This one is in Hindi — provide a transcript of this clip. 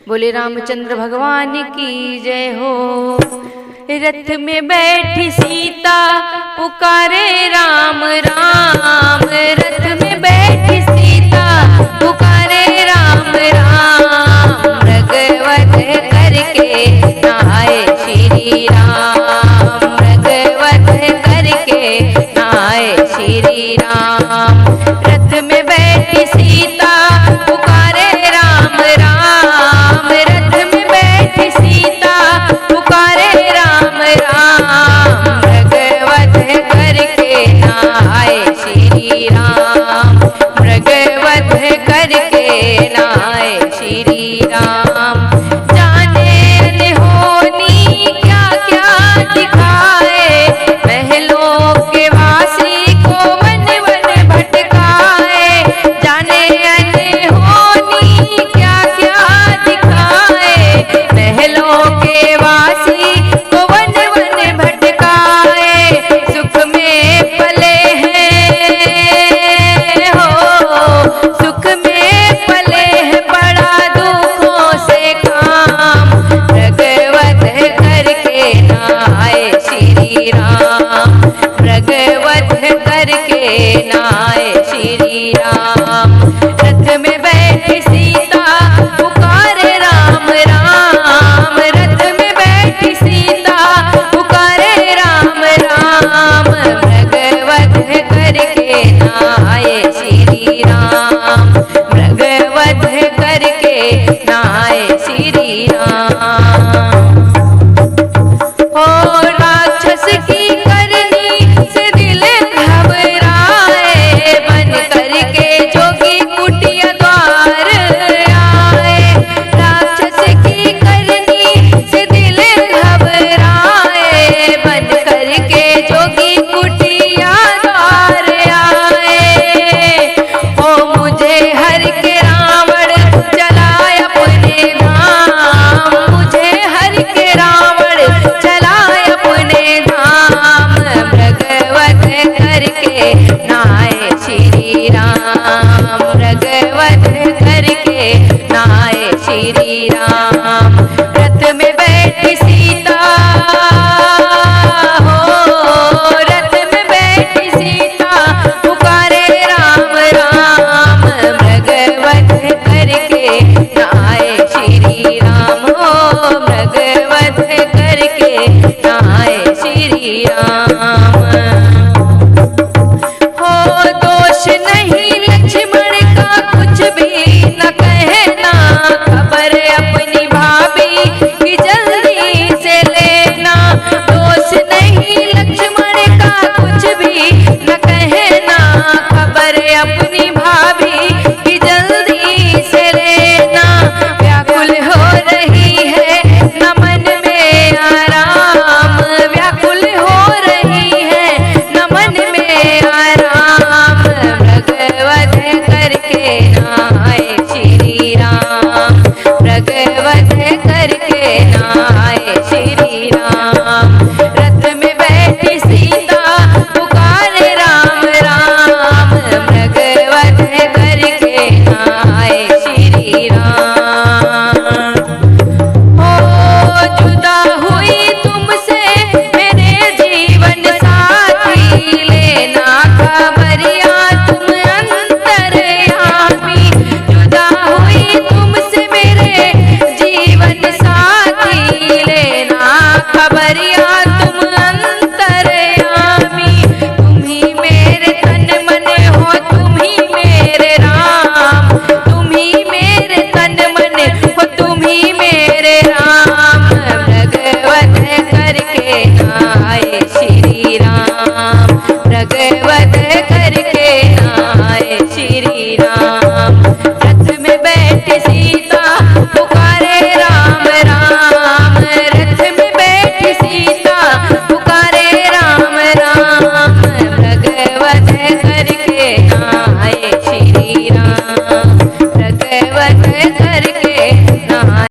बोले रामचंद्र भगवान की जय हो। रथ में बैठी सीता पुकारे राम राम, रथ में बैठी सीता पुकारे राम राम। मृगवध करके नहाए श्री राम, मृगवध करके नहाए श्री राम। रथ में बैठी सीता पुकारे राम राम, रथ में बैठी सीता पुकारे राम राम। मृगवध करके नहाए श्री राम, मृगवध करके नहाए श्री राम। जाने अनहोनी क्या क्या दिखाए, महलों के वासी को वन वन भटकाए। जाने अनहोनी क्या क्या दिखाए, महलों के वासी को वन वन भटकाए। सुख में पले हैं हो, सुख में पले हैं बड़ा दुखों से काम। मृगवध करके नहाए श्री राम, मृगवध करके नहाए श्री राम। रथ में बैठी सीता पुकारे राम राम, रथ में बैठी सीता पुकारे राम राम। मृगवध करके नहाए श्री राम, मृगवध करके नहाए श्री राम। ओ राक्षस की करनी से दिल घबराए, बन करके जोगी कुटिया द्वार आए। राक्षस की करनी से दिल घबराए, बन करके जोगी कुटिया द्वार आए। ओ मुझे हर के रावण चलाए अपने धाम, मुझे हर के रावण चलाए अपने धाम। मृगवध करके नहाए श्री राम, मृगवध करके नहाए श्री राम।